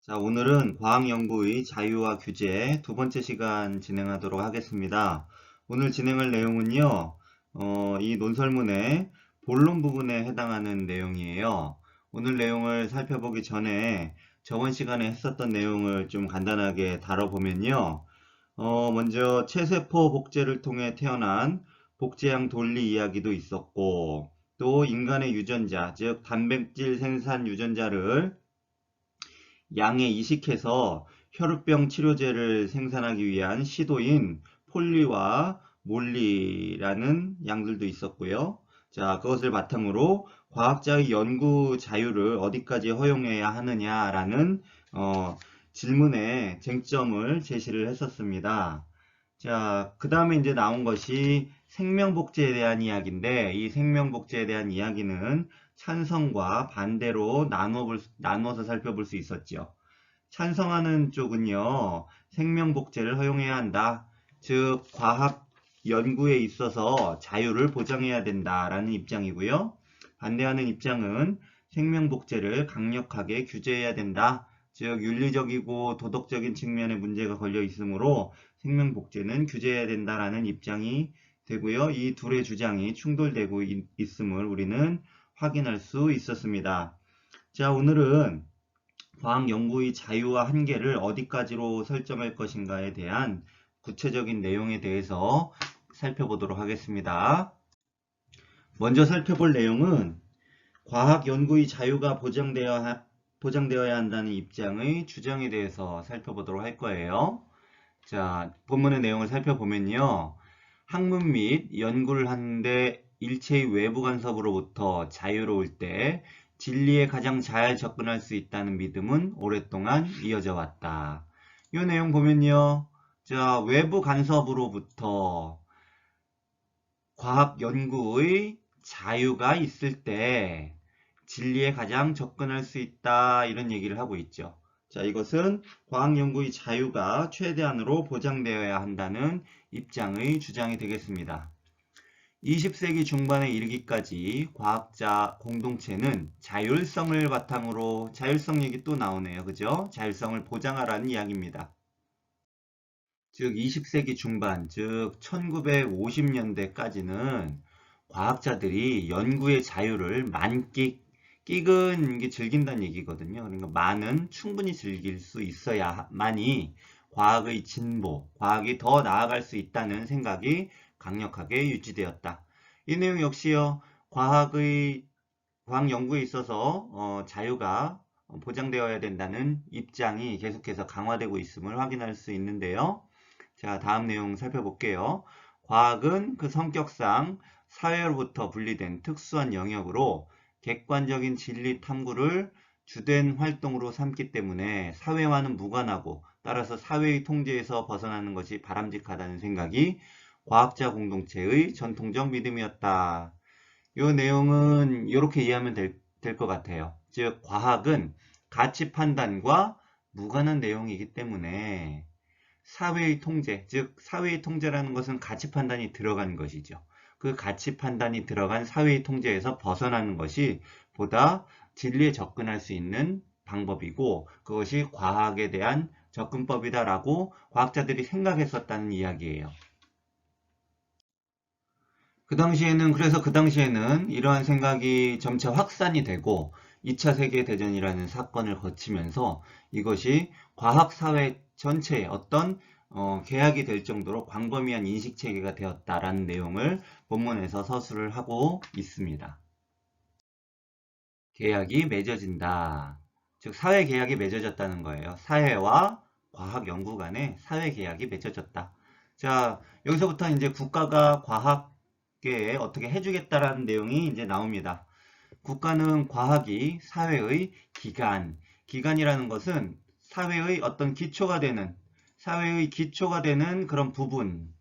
자, 오늘은 과학연구의 자유와 규제 두 번째 시간 진행하도록 하겠습니다. 오늘 진행할 내용은요, 이 논설문의 본론 부분에 해당하는 내용이에요. 오늘 내용을 살펴보기 전에 저번 시간에 했었던 내용을 좀 간단하게 다뤄보면요. 먼저 체세포 복제를 통해 태어난 복제양 돌리 이야기도 있었고, 또 인간의 유전자, 즉 단백질 생산 유전자를 양에 이식해서 혈우병 치료제를 생산하기 위한 시도인 폴리와 몰리라는 양들도 있었고요. 자, 그것을 바탕으로 과학자의 연구 자유를 어디까지 허용해야 하느냐라는 질문에 쟁점을 제시를 했었습니다. 자, 그 다음에 이제 나온 것이 생명복제에 대한 이야기인데, 이 생명복제에 대한 이야기는 찬성과 반대로 나눠서 살펴볼 수 있었죠. 찬성하는 쪽은요, 생명복제를 허용해야 한다. 즉, 과학 연구에 있어서 자유를 보장해야 된다라는 입장이고요. 반대하는 입장은 생명복제를 강력하게 규제해야 된다. 즉, 윤리적이고 도덕적인 측면에 문제가 걸려 있으므로 생명복제는 규제해야 된다라는 입장이 되고요. 이 둘의 주장이 충돌되고 있음을 우리는 확인할 수 있었습니다. 자, 오늘은 과학 연구의 자유와 한계를 어디까지로 설정할 것인가에 대한 구체적인 내용에 대해서 살펴보도록 하겠습니다. 먼저 살펴볼 내용은 과학 연구의 자유가 보장되어야 한다는 입장의 주장에 대해서 살펴보도록 할 거예요. 자, 본문의 내용을 살펴보면요. 학문 및 연구를 하는데 일체의 외부 간섭으로부터 자유로울 때 진리에 가장 잘 접근할 수 있다는 믿음은 오랫동안 이어져 왔다. 이 내용 보면요. 자, 외부 간섭으로부터 과학 연구의 자유가 있을 때 진리에 가장 접근할 수 있다. 이런 얘기를 하고 있죠. 자, 이것은 과학 연구의 자유가 최대한으로 보장되어야 한다는 입장의 주장이 되겠습니다. 20세기 중반에 이르기까지 과학자 공동체는 자율성을 바탕으로 자율성 얘기 또 나오네요. 그죠? 자율성을 보장하라는 이야기입니다. 즉 20세기 중반, 즉 1950년대까지는 과학자들이 연구의 자유를 끼근 게 즐긴다는 얘기거든요. 그러니까 만은 충분히 즐길 수 있어야만이 과학의 진보, 과학이 더 나아갈 수 있다는 생각이 강력하게 유지되었다. 이 내용 역시요, 과학 연구에 있어서 자유가 보장되어야 된다는 입장이 계속해서 강화되고 있음을 확인할 수 있는데요. 자, 다음 내용 살펴볼게요. 과학은 그 성격상 사회로부터 분리된 특수한 영역으로 객관적인 진리 탐구를 주된 활동으로 삼기 때문에 사회와는 무관하고 따라서 사회의 통제에서 벗어나는 것이 바람직하다는 생각이 과학자 공동체의 전통적 믿음이었다. 이 내용은 이렇게 이해하면 될 것 같아요. 즉, 과학은 가치 판단과 무관한 내용이기 때문에 사회의 통제, 즉 사회의 통제라는 것은 가치 판단이 들어간 것이죠. 그 가치 판단이 들어간 사회의 통제에서 벗어나는 것이 보다 진리에 접근할 수 있는 방법이고 그것이 과학에 대한 접근법이다라고 과학자들이 생각했었다는 이야기예요. 그래서 그 당시에는 이러한 생각이 점차 확산이 되고 2차 세계대전이라는 사건을 거치면서 이것이 과학사회 전체에 어떤 계약이 될 정도로 광범위한 인식체계가 되었다라는 내용을 본문에서 서술을 하고 있습니다. 계약이 맺어진다. 즉 사회 계약이 맺어졌다는 거예요. 사회와 과학 연구 간에 사회 계약이 맺어졌다. 자, 여기서부터 이제 국가가 과학계에 어떻게 해주겠다라는 내용이 이제 나옵니다. 국가는 과학이 사회의 기간이라는 것은 사회의 기초가 되는 그런 부분,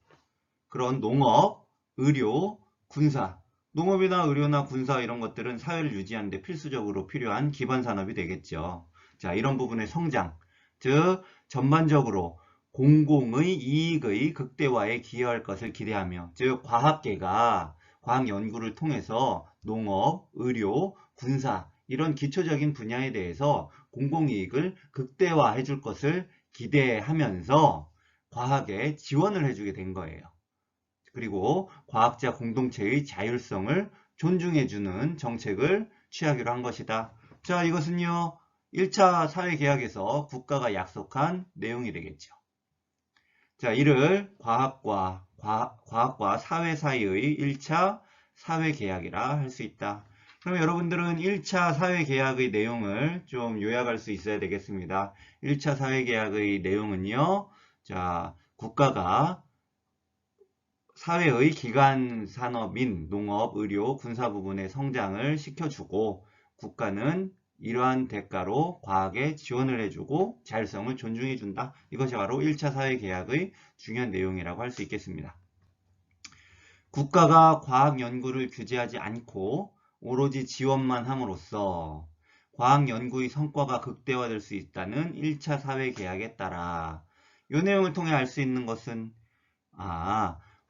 그런 농업, 의료, 군사, 농업이나 의료나 군사 이런 것들은 사회를 유지하는 데 필수적으로 필요한 기반 산업이 되겠죠. 자, 이런 부분의 성장, 즉 전반적으로 공공의 이익의 극대화에 기여할 것을 기대하며, 즉 과학계가 과학 연구를 통해서 농업, 의료, 군사 이런 기초적인 분야에 대해서 공공이익을 극대화해 줄 것을 기대하면서 과학에 지원을 해주게 된 거예요. 그리고 과학자 공동체의 자율성을 존중해주는 정책을 취하기로 한 것이다. 자, 이것은요, 1차 사회계약에서 국가가 약속한 내용이 되겠죠. 자, 이를 과학과 사회 사이의 1차 사회계약이라 할 수 있다. 그럼 여러분들은 1차 사회계약의 내용을 좀 요약할 수 있어야 되겠습니다. 1차 사회계약의 내용은요, 자, 국가가 사회의 기간 산업인 농업, 의료, 군사 부분의 성장을 시켜주고 국가는 이러한 대가로 과학에 지원을 해주고 자율성을 존중해준다. 이것이 바로 1차 사회계약의 중요한 내용이라고 할 수 있겠습니다. 국가가 과학 연구를 규제하지 않고 오로지 지원만 함으로써 과학 연구의 성과가 극대화될 수 있다는 1차 사회계약에 따라 이 내용을 통해 알 수 있는 것은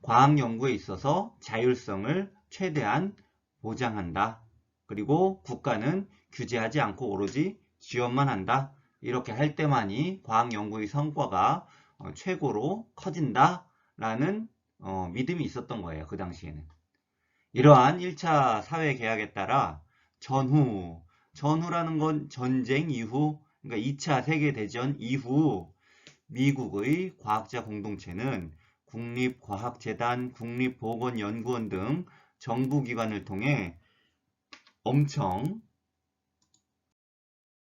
과학 연구에 있어서 자율성을 최대한 보장한다. 그리고 국가는 규제하지 않고 오로지 지원만 한다. 이렇게 할 때만이 과학 연구의 성과가 최고로 커진다. 라는 믿음이 있었던 거예요. 그 당시에는. 이러한 1차 사회계약에 따라 전후라는 건 전쟁 이후, 그러니까 2차 세계대전 이후 미국의 과학자 공동체는 국립과학재단, 국립보건연구원 등 정부기관을 통해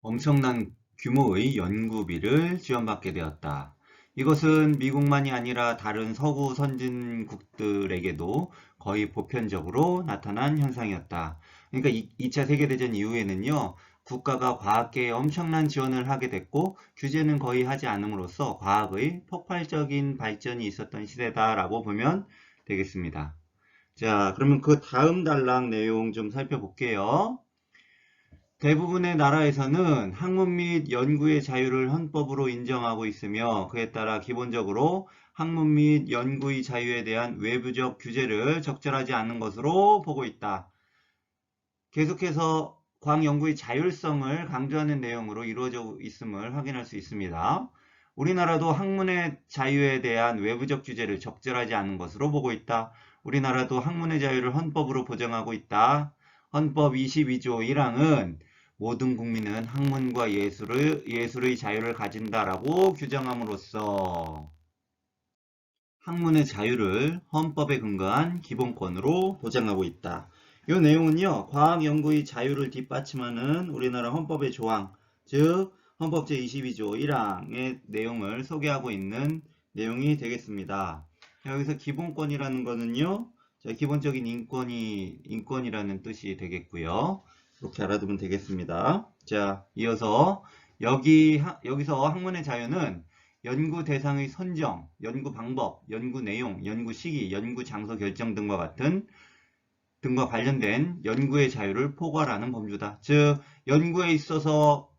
엄청난 규모의 연구비를 지원받게 되었다. 이것은 미국만이 아니라 다른 서구 선진국들에게도 거의 보편적으로 나타난 현상이었다. 그러니까 2차 세계대전 이후에는요, 국가가 과학계에 엄청난 지원을 하게 됐고 규제는 거의 하지 않음으로써 과학의 폭발적인 발전이 있었던 시대다라고 보면 되겠습니다. 자, 그러면 그 다음 단락 내용 좀 살펴볼게요. 대부분의 나라에서는 학문 및 연구의 자유를 헌법으로 인정하고 있으며 그에 따라 기본적으로 학문 및 연구의 자유에 대한 외부적 규제를 적절하지 않는 것으로 보고 있다. 계속해서 과학 연구의 자율성을 강조하는 내용으로 이루어져 있음을 확인할 수 있습니다. 우리나라도 학문의 자유에 대한 외부적 규제를 적절하지 않은 것으로 보고 있다. 우리나라도 학문의 자유를 헌법으로 보장하고 있다. 헌법 22조 1항은 모든 국민은 학문과 예술의 자유를 가진다라고 규정함으로써 학문의 자유를 헌법에 근거한 기본권으로 보장하고 있다. 이 내용은요, 과학 연구의 자유를 뒷받침하는 우리나라 헌법의 조항, 즉 헌법 제22조 1항의 내용을 소개하고 있는 내용이 되겠습니다. 여기서 기본권이라는 거는요, 기본적인 인권이라는 뜻이 되겠고요. 이렇게 알아두면 되겠습니다. 자, 이어서 여기서 학문의 자유는 연구 대상의 선정, 연구 방법, 연구 내용, 연구 시기, 연구 장소 결정 등과 관련된 연구의 자유를 포괄하는 범주다. 즉, 연구에 있어서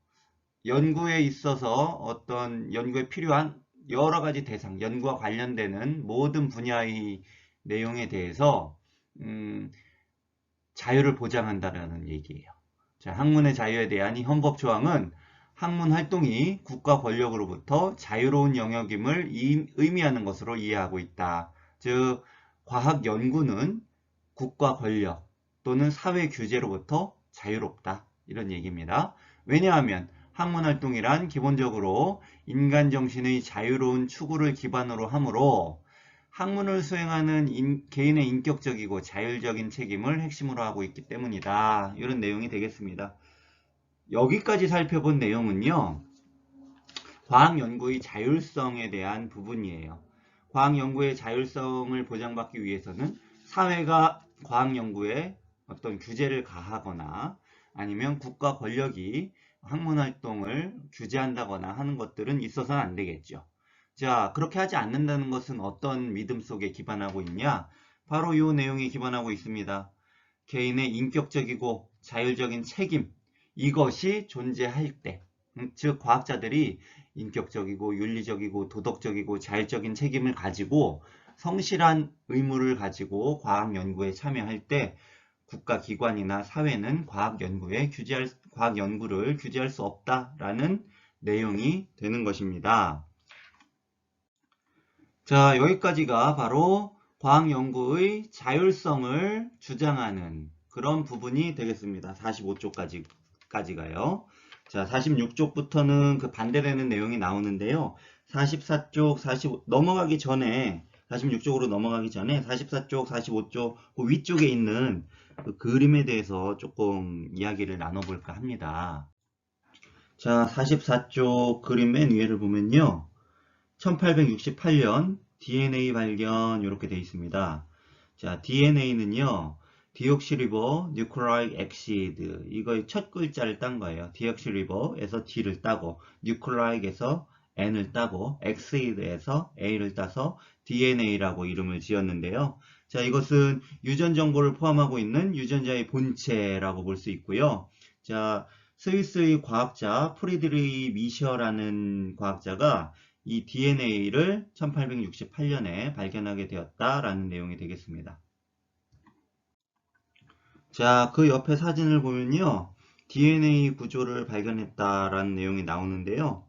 어떤 연구에 필요한 여러 가지 대상, 연구와 관련되는 모든 분야의 내용에 대해서 자유를 보장한다는 얘기예요. 자, 학문의 자유에 대한 이 헌법 조항은 학문 활동이 국가 권력으로부터 자유로운 영역임을 의미하는 것으로 이해하고 있다. 즉, 과학 연구는 국가 권력 또는 사회 규제로부터 자유롭다. 이런 얘기입니다. 왜냐하면 학문 활동이란 기본적으로 인간 정신의 자유로운 추구를 기반으로 하므로 학문을 수행하는 개인의 인격적이고 자율적인 책임을 핵심으로 하고 있기 때문이다. 이런 내용이 되겠습니다. 여기까지 살펴본 내용은요, 과학연구의 자율성에 대한 부분이에요. 과학연구의 자율성을 보장받기 위해서는 사회가 과학연구에 어떤 규제를 가하거나 아니면 국가 권력이 학문활동을 규제한다거나 하는 것들은 있어서는 안 되겠죠. 자, 그렇게 하지 않는다는 것은 어떤 믿음 속에 기반하고 있냐? 바로 이 내용에 기반하고 있습니다. 개인의 인격적이고 자율적인 책임, 이것이 존재할 때, 즉 과학자들이 인격적이고 윤리적이고 도덕적이고 자율적인 책임을 가지고 성실한 의무를 가지고 과학 연구에 참여할 때 국가기관이나 사회는 과학 연구에 과학 연구를 규제할 수 없다라는 내용이 되는 것입니다. 자, 여기까지가 바로 과학 연구의 자율성을 주장하는 그런 부분이 되겠습니다. 45쪽까지가요. 자, 46쪽부터는 그 반대되는 내용이 나오는데요. 44쪽, 45 넘어가기 전에 46쪽으로 넘어가기 전에 44쪽, 45쪽 그 위쪽에 있는 그 그림에 대해서 조금 이야기를 나눠볼까 합니다. 자, 44쪽 그림 맨 위에를 보면요. 1868년 DNA 발견 이렇게 되어 있습니다. 자, DNA는요. 디옥시리보 뉴클라이드 엑시드 이거의 첫 글자를 딴 거예요. 디옥시리보에서 D를 따고 뉴클라이드에서 N을 따고 엑시드에서 A를 따서 DNA라고 이름을 지었는데요. 자, 이것은 유전 정보를 포함하고 있는 유전자의 본체라고 볼 수 있고요. 자, 스위스의 과학자 프리드리 미셔라는 과학자가 이 DNA를 1868년에 발견하게 되었다라는 내용이 되겠습니다. 자, 그 옆에 사진을 보면요. DNA 구조를 발견했다라는 내용이 나오는데요.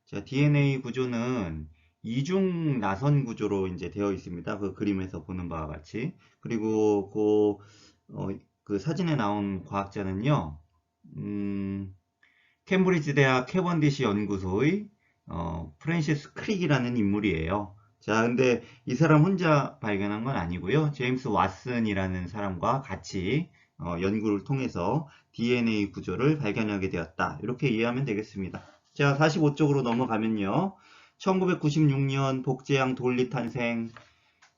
자, DNA 구조는 이중 나선 구조로 이제 되어 있습니다. 그 그림에서 보는 바와 같이. 그리고 그 사진에 나온 과학자는요. 캠브리지 대학 캐번디시 연구소의 프랜시스 크릭이라는 인물이에요. 자, 근데 이 사람 혼자 발견한 건 아니고요. 제임스 왓슨이라는 사람과 같이 연구를 통해서 DNA 구조를 발견하게 되었다. 이렇게 이해하면 되겠습니다. 자, 45쪽으로 넘어가면요. 1996년 복제양 돌리 탄생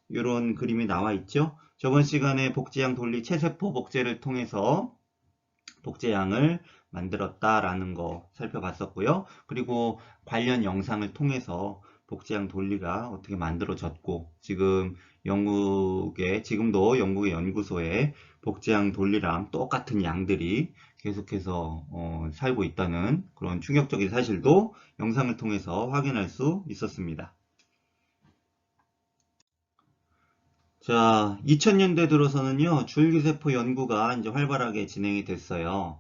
이런 그림이 나와 있죠. 저번 시간에 복제양 돌리 체세포 복제를 통해서 복제양을 만들었다라는 거 살펴봤었고요. 그리고 관련 영상을 통해서 복제양 돌리가 어떻게 만들어졌고 지금도 영국의 연구소에 복제양 돌리랑 똑같은 양들이 계속해서 살고 있다는 그런 충격적인 사실도 영상을 통해서 확인할 수 있었습니다. 자, 2000년대 들어서는요, 줄기세포 연구가 이제 활발하게 진행이 됐어요.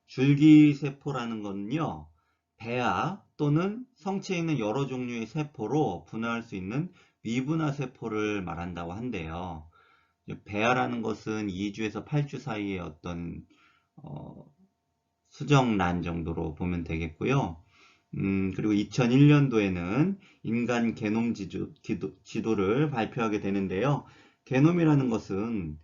줄기세포라는 거는요, 배아 또는 성체에 있는 여러 종류의 세포로 분화할 수 있는 미분화 세포를 말한다고 한대요. 배아라는 것은 2주에서 8주 사이의 어떤 수정란 정도로 보면 되겠고요. 그리고 2001년도에는 인간 게놈 지도를 발표하게 되는데요. 게놈이라는 것은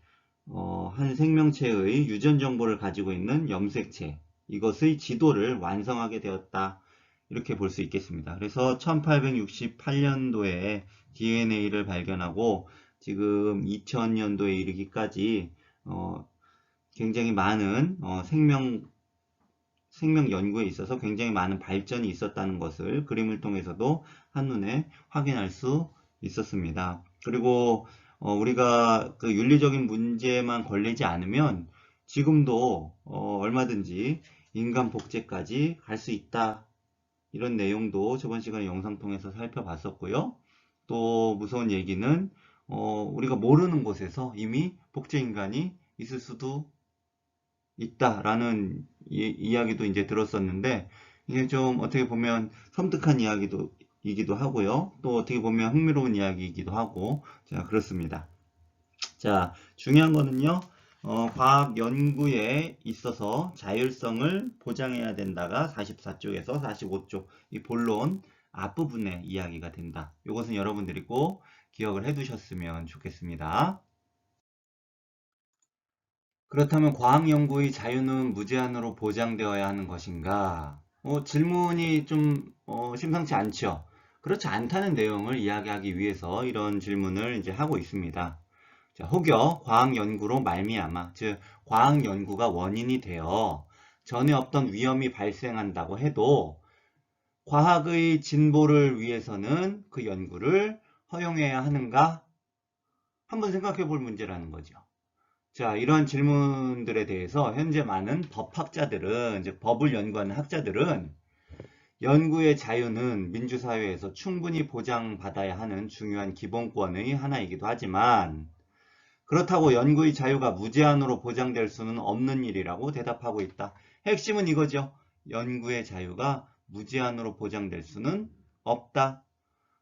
한 생명체의 유전 정보를 가지고 있는 염색체, 이것의 지도를 완성하게 되었다. 이렇게 볼 수 있겠습니다. 그래서 1868년도에 DNA를 발견하고 지금 2000년도에 이르기까지 굉장히 많은 생명 연구에 있어서 굉장히 많은 발전이 있었다는 것을 그림을 통해서도 한눈에 확인할 수 있었습니다. 그리고 우리가 그 윤리적인 문제만 걸리지 않으면 지금도 얼마든지 인간 복제까지 갈 수 있다. 이런 내용도 저번 시간에 영상 통해서 살펴봤었고요. 또 무서운 얘기는 우리가 모르는 곳에서 이미 복제 인간이 있을 수도 있다라는 이야기도 이제 들었었는데 이게 좀 어떻게 보면 섬뜩한 이야기이기도 하고요. 또 어떻게 보면 흥미로운 이야기이기도 하고 자 그렇습니다. 자 중요한 거는요. 과학 연구에 있어서 자율성을 보장해야 된다가 44쪽에서 45쪽 이 본론 앞부분의 이야기가 된다. 이것은 여러분들이 꼭 기억을 해 두셨으면 좋겠습니다. 그렇다면 과학 연구의 자유는 무제한으로 보장되어야 하는 것인가? 질문이 좀 심상치 않죠. 그렇지 않다는 내용을 이야기하기 위해서 이런 질문을 이제 하고 있습니다. 자, 혹여 과학 연구로 말미암아, 즉 과학 연구가 원인이 되어 전에 없던 위험이 발생한다고 해도 과학의 진보를 위해서는 그 연구를 허용해야 하는가? 한번 생각해 볼 문제라는 거죠. 자, 이러한 질문들에 대해서 현재 많은 법학자들은, 즉 법을 연구하는 학자들은 연구의 자유는 민주사회에서 충분히 보장받아야 하는 중요한 기본권의 하나이기도 하지만 그렇다고 연구의 자유가 무제한으로 보장될 수는 없는 일이라고 대답하고 있다. 핵심은 이거죠. 연구의 자유가 무제한으로 보장될 수는 없다.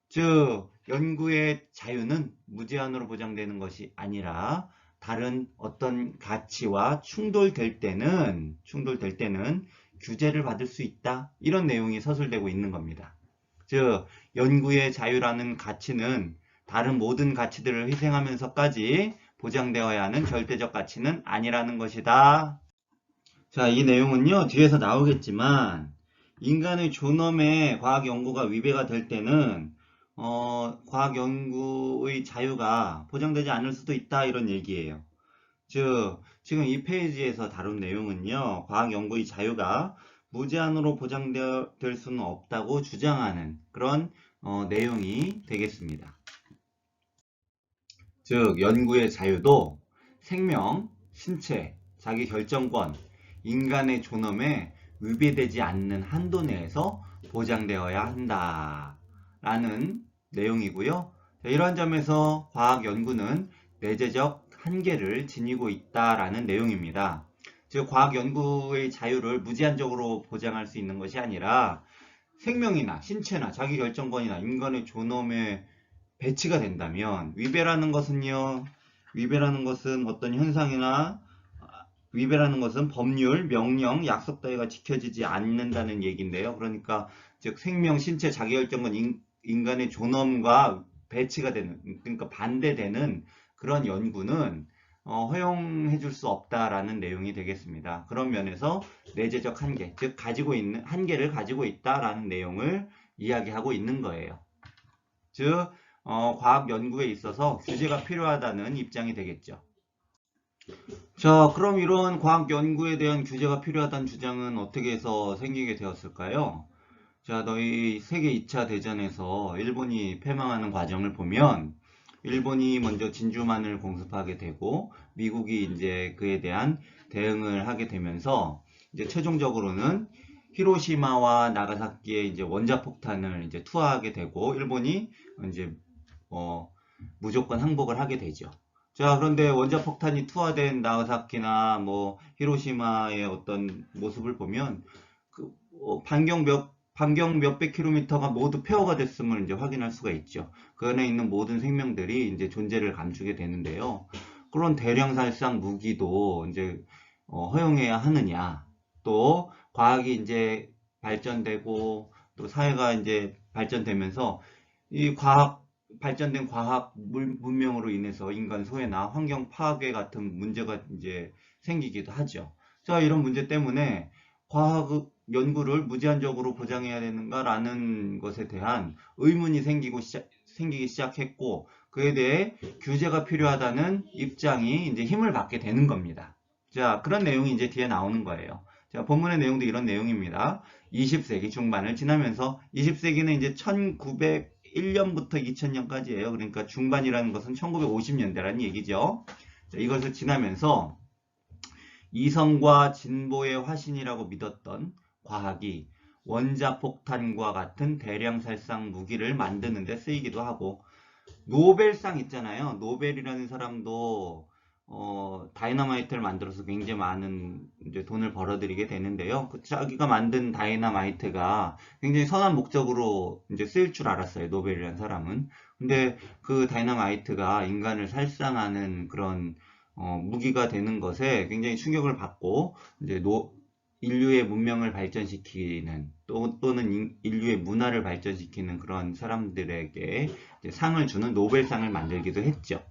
즉, 연구의 자유는 무제한으로 보장되는 것이 아니라 다른 어떤 가치와 충돌될 때는 규제를 받을 수 있다. 이런 내용이 서술되고 있는 겁니다. 즉, 연구의 자유라는 가치는 다른 모든 가치들을 희생하면서까지 보장되어야 하는 절대적 가치는 아니라는 것이다. 자, 이 내용은요, 뒤에서 나오겠지만, 인간의 존엄에 과학 연구가 위배가 될 때는, 과학 연구의 자유가 보장되지 않을 수도 있다, 이런 얘기예요. 즉, 지금 이 페이지에서 다룬 내용은요, 과학 연구의 자유가 무제한으로 보장될 수는 없다고 주장하는 그런 내용이 되겠습니다. 즉, 연구의 자유도 생명, 신체, 자기 결정권, 인간의 존엄에 위배되지 않는 한도 내에서 보장되어야 한다라는 내용이고요. 이러한 점에서 과학 연구는 내재적 한계를 지니고 있다라는 내용입니다. 즉, 과학 연구의 자유를 무제한적으로 보장할 수 있는 것이 아니라 생명이나 신체나 자기 결정권이나 인간의 존엄에 배치가 된다면 위배라는 것은요. 위배라는 것은 어떤 현상이나 위배라는 것은 법률, 명령, 약속 따위가 지켜지지 않는다는 얘기인데요. 그러니까 즉 생명, 신체, 자기결정권, 인간의 존엄과 배치가 되는, 그러니까 반대되는 그런 연구는 허용해 줄 수 없다라는 내용이 되겠습니다. 그런 면에서 내재적 한계, 즉 가지고 있는 한계를 가지고 있다라는 내용을 이야기하고 있는 거예요. 즉 과학 연구에 있어서 규제가 필요하다는 입장이 되겠죠. 자, 그럼 이런 과학 연구에 대한 규제가 필요하다는 주장은 어떻게 해서 생기게 되었을까요? 자, 너희 세계 2차 대전에서 일본이 패망하는 과정을 보면 일본이 먼저 진주만을 공습하게 되고 미국이 이제 그에 대한 대응을 하게 되면서 이제 최종적으로는 히로시마와 나가사키에 이제 원자폭탄을 이제 투하하게 되고 일본이 이제 무조건 항복을 하게 되죠. 자, 그런데 원자폭탄이 투하된 나가사키나 뭐 히로시마의 어떤 모습을 보면 그 반경 몇백 킬로미터가 모두 폐허가 됐음을 이제 확인할 수가 있죠. 그 안에 있는 모든 생명들이 이제 존재를 감추게 되는데요. 그런 대량살상 무기도 이제 허용해야 하느냐? 또 과학이 이제 발전되고 또 사회가 이제 발전되면서 이 발전된 과학 문명으로 인해서 인간 소외나 환경 파괴 같은 문제가 이제 생기기도 하죠. 자, 이런 문제 때문에 과학 연구를 무제한적으로 보장해야 되는가라는 것에 대한 의문이 생기기 시작했고, 그에 대해 규제가 필요하다는 입장이 이제 힘을 받게 되는 겁니다. 자, 그런 내용이 이제 뒤에 나오는 거예요. 자, 본문의 내용도 이런 내용입니다. 20세기 중반을 지나면서 20세기는 이제 1901년부터 2000년까지예요. 그러니까 중반이라는 것은 1950년대라는 얘기죠. 자, 이것을 지나면서 이성과 진보의 화신이라고 믿었던 과학이 원자폭탄과 같은 대량살상 무기를 만드는 데 쓰이기도 하고 노벨상 있잖아요. 노벨이라는 사람도 다이너마이트를 만들어서 굉장히 많은 이제 돈을 벌어들이게 되는데요. 그 자기가 만든 다이너마이트가 굉장히 선한 목적으로 이제 쓰일 줄 알았어요. 노벨이라는 사람은. 근데 그 다이너마이트가 인간을 살상하는 그런 무기가 되는 것에 굉장히 충격을 받고 이제 인류의 문명을 발전시키는 또는 인류의 문화를 발전시키는 그런 사람들에게 상을 주는 노벨상을 만들기도 했죠.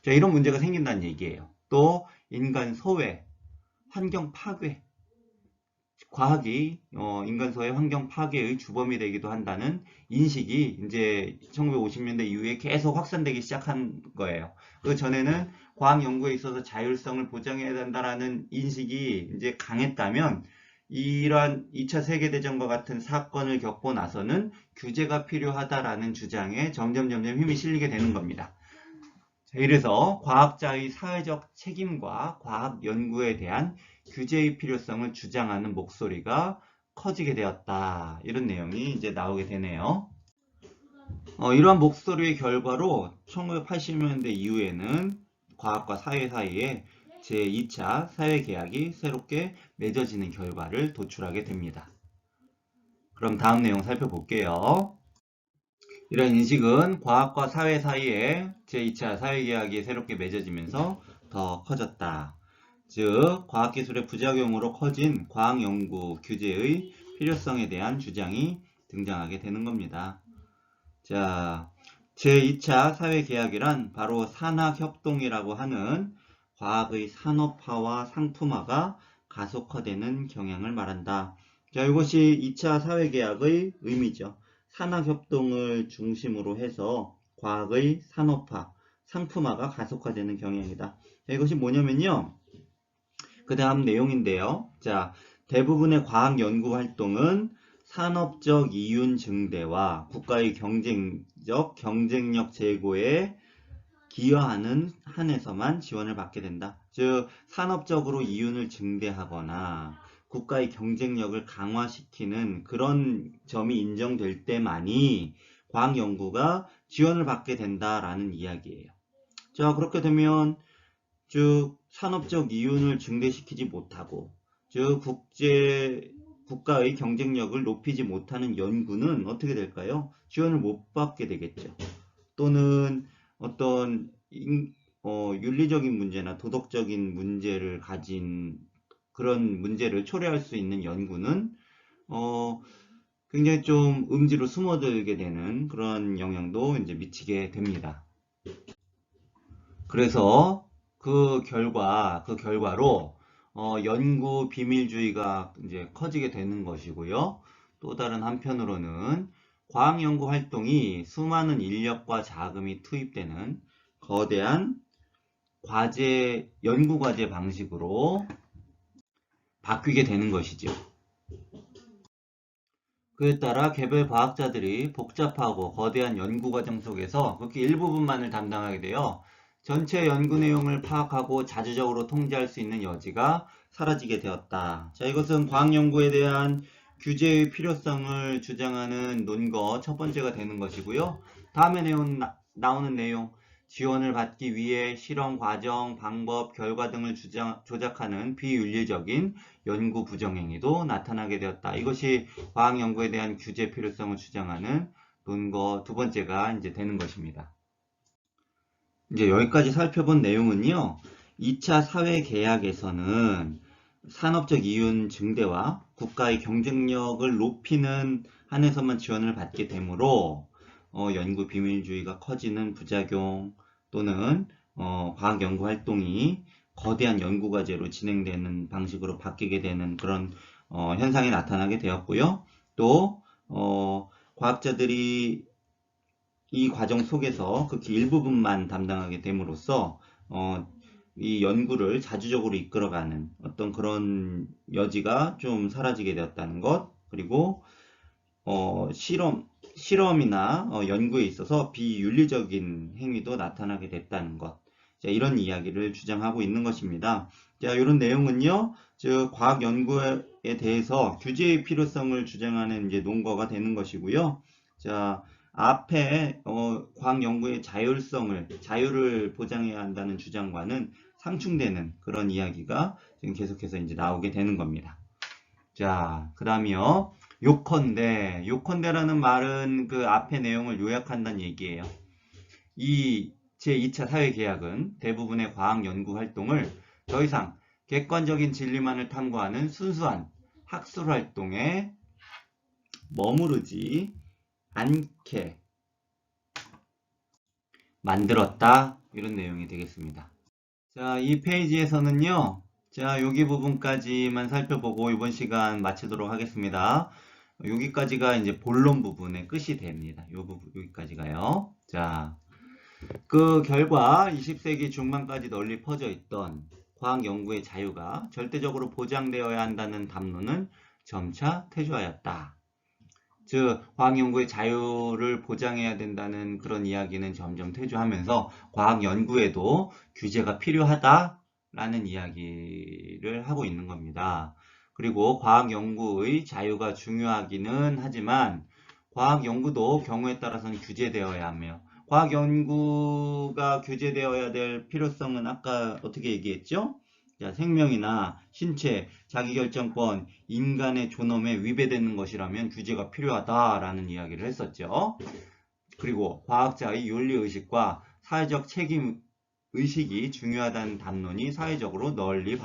자, 이런 문제가 생긴다는 얘기예요. 또 인간 소외, 환경 파괴, 과학이 인간 소외, 환경 파괴의 주범이 되기도 한다는 인식이 이제 1950년대 이후에 계속 확산되기 시작한 거예요. 그 전에는 과학 연구에 있어서 자율성을 보장해야 된다라는 인식이 이제 강했다면 이러한 2차 세계대전과 같은 사건을 겪고 나서는 규제가 필요하다라는 주장에 점점 힘이 실리게 되는 겁니다. 이래서 과학자의 사회적 책임과 과학 연구에 대한 규제의 필요성을 주장하는 목소리가 커지게 되었다. 이런 내용이 이제 나오게 되네요. 이러한 목소리의 결과로 1980년대 이후에는 과학과 사회 사이에 제2차 사회계약이 새롭게 맺어지는 결과를 도출하게 됩니다. 그럼 다음 내용 살펴볼게요. 이런 인식은 과학과 사회 사이에 제2차 사회계약이 새롭게 맺어지면서 더 커졌다. 즉, 과학기술의 부작용으로 커진 과학연구 규제의 필요성에 대한 주장이 등장하게 되는 겁니다. 자, 제2차 사회계약이란 바로 산학협동이라고 하는 과학의 산업화와 상품화가 가속화되는 경향을 말한다. 자, 이것이 2차 사회계약의 의미죠. 산학협동을 중심으로 해서 과학의 산업화, 상품화가 가속화되는 경향이다. 자, 이것이 뭐냐면요. 그 다음 내용인데요. 자, 대부분의 과학 연구 활동은 산업적 이윤 증대와 국가의 경쟁력 제고에 기여하는 한에서만 지원을 받게 된다. 즉, 산업적으로 이윤을 증대하거나 국가의 경쟁력을 강화시키는 그런 점이 인정될 때만이 과학 연구가 지원을 받게 된다라는 이야기예요. 자, 그렇게 되면 즉 산업적 이윤을 증대시키지 못하고 즉 국가의 경쟁력을 높이지 못하는 연구는 어떻게 될까요? 지원을 못 받게 되겠죠. 또는 어떤 윤리적인 문제나 도덕적인 문제를 가진 그런 문제를 초래할 수 있는 연구는 어, 굉장히 좀 음지로 숨어들게 되는 그런 영향도 이제 미치게 됩니다. 그래서 그 결과로 연구 비밀주의가 이제 커지게 되는 것이고요. 또 다른 한편으로는 과학 연구 활동이 수많은 인력과 자금이 투입되는 거대한 연구 과제 방식으로 바뀌게 되는 것이죠. 그에 따라 개별 과학자들이 복잡하고 거대한 연구 과정 속에서 극히 일부분만을 담당하게 되어 전체 연구 내용을 파악하고 자주적으로 통제할 수 있는 여지가 사라지게 되었다. 자, 이것은 과학 연구에 대한 규제의 필요성을 주장하는 논거 첫 번째가 되는 것이고요. 다음에 나오는 내용, 지원을 받기 위해 실험 과정, 방법, 결과 등을 조작하는 비윤리적인 연구 부정행위도 나타나게 되었다. 이것이 과학 연구에 대한 규제 필요성을 주장하는 논거 두 번째가 이제 되는 것입니다. 이제 여기까지 살펴본 내용은요. 2차 사회계약에서는 산업적 이윤 증대와 국가의 경쟁력을 높이는 한에서만 지원을 받게 되므로 연구 비밀주의가 커지는 부작용 또는 과학 연구 활동이 거대한 연구 과제로 진행되는 방식으로 바뀌게 되는 그런 현상이 나타나게 되었고요. 또 과학자들이 이 과정 속에서 극히 일부분만 담당하게 됨으로써 이 연구를 자주적으로 이끌어가는 어떤 그런 여지가 좀 사라지게 되었다는 것, 그리고 실험이나 연구에 있어서 비윤리적인 행위도 나타나게 됐다는 것. 자, 이런 이야기를 주장하고 있는 것입니다. 자, 이런 내용은요, 즉 과학 연구에 대해서 규제의 필요성을 주장하는 이제 논거가 되는 것이고요. 자, 앞에 과학 연구의 자유를 보장해야 한다는 주장과는 상충되는 그런 이야기가 지금 계속해서 이제 나오게 되는 겁니다. 자, 그 다음이요. 요컨대라는 말은 그 앞의 내용을 요약한다는 얘기예요. 이 제2차 사회계약은 대부분의 과학 연구 활동을 더 이상 객관적인 진리만을 탐구하는 순수한 학술 활동에 머무르지 않게 만들었다. 이런 내용이 되겠습니다. 자, 이 페이지에서는요. 자, 여기 부분까지만 살펴보고 이번 시간 마치도록 하겠습니다. 여기까지가 이제 본론 부분의 끝이 됩니다. 여기까지가요. 자, 그 결과 20세기 중반까지 널리 퍼져 있던 과학 연구의 자유가 절대적으로 보장되어야 한다는 담론은 점차 퇴조하였다. 즉, 과학 연구의 자유를 보장해야 된다는 그런 이야기는 점점 퇴조하면서 과학 연구에도 규제가 필요하다라는 이야기를 하고 있는 겁니다. 그리고 과학 연구의 자유가 중요하기는 하지만 과학 연구도 경우에 따라서는 규제되어야 하며 과학 연구가 규제되어야 될 필요성은 아까 어떻게 얘기했죠? 자, 생명이나 신체, 자기결정권, 인간의 존엄에 위배되는 것이라면 규제가 필요하다라는 이야기를 했었죠. 그리고 과학자의 윤리의식과 사회적 책임의식이 중요하다는 담론이 사회적으로 널리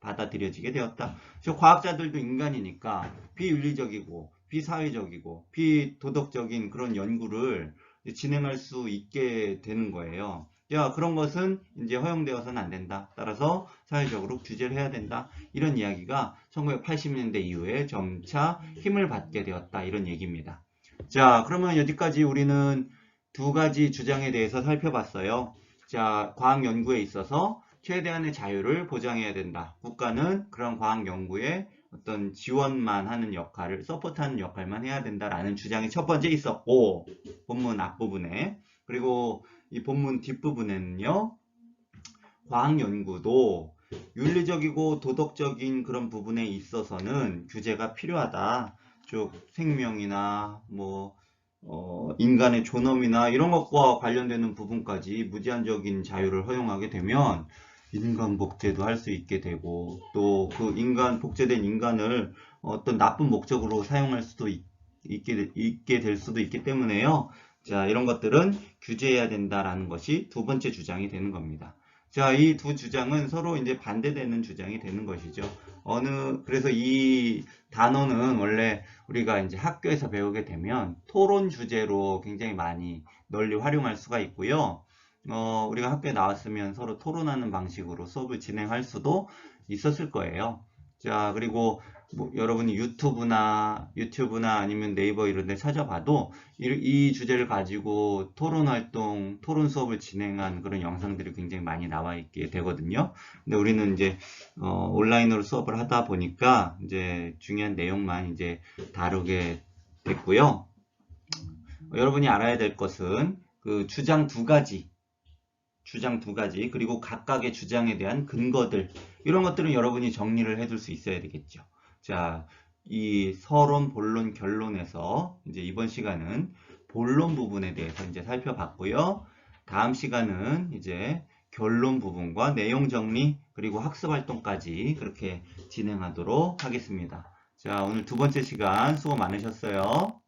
받아들여지게 되었다. 저 과학자들도 인간이니까 비윤리적이고 비사회적이고 비도덕적인 그런 연구를 진행할 수 있게 되는 거예요. 야, 그런 것은 이제 허용되어서는 안 된다. 따라서 사회적으로 규제를 해야 된다. 이런 이야기가 1980년대 이후에 점차 힘을 받게 되었다. 이런 얘기입니다. 자, 그러면 여기까지 우리는 두 가지 주장에 대해서 살펴봤어요. 자, 과학 연구에 있어서 최대한의 자유를 보장해야 된다. 국가는 그런 과학 연구에 어떤 지원만 하는 역할을, 서포트하는 역할만 해야 된다라는 주장이 첫 번째 있었고, 본문 앞부분에. 그리고 이 본문 뒷부분에는요, 과학 연구도 윤리적이고 도덕적인 그런 부분에 있어서는 규제가 필요하다. 즉, 생명이나 인간의 존엄이나 이런 것과 관련되는 부분까지 무제한적인 자유를 허용하게 되면 인간 복제도 할 수 있게 되고 또 그 복제된 인간을 어떤 나쁜 목적으로 사용할 수도 있게 될 수도 있기 때문에요. 자, 이런 것들은 규제해야 된다라는 것이 두 번째 주장이 되는 겁니다. 자, 이 두 주장은 서로 이제 반대되는 주장이 되는 것이죠. 그래서 이 단어는 원래 우리가 이제 학교에서 배우게 되면 토론 주제로 굉장히 많이 널리 활용할 수가 있고요. 우리가 학교에 나왔으면 서로 토론하는 방식으로 수업을 진행할 수도 있었을 거예요. 자, 그리고 여러분이 유튜브나 아니면 네이버 이런 데 찾아봐도 이 주제를 가지고 토론 활동, 토론 수업을 진행한 그런 영상들이 굉장히 많이 나와 있게 되거든요. 근데 우리는 이제 온라인으로 수업을 하다 보니까 이제 중요한 내용만 이제 다루게 됐고요. 여러분이 알아야 될 것은 그 주장 두 가지, 그리고 각각의 주장에 대한 근거들, 이런 것들은 여러분이 정리를 해둘 수 있어야 되겠죠. 자, 이 서론, 본론, 결론에서 이제 이번 시간은 본론 부분에 대해서 이제 살펴봤고요. 다음 시간은 이제 결론 부분과 내용 정리, 그리고 학습 활동까지 그렇게 진행하도록 하겠습니다. 자, 오늘 두 번째 시간 수고 많으셨어요.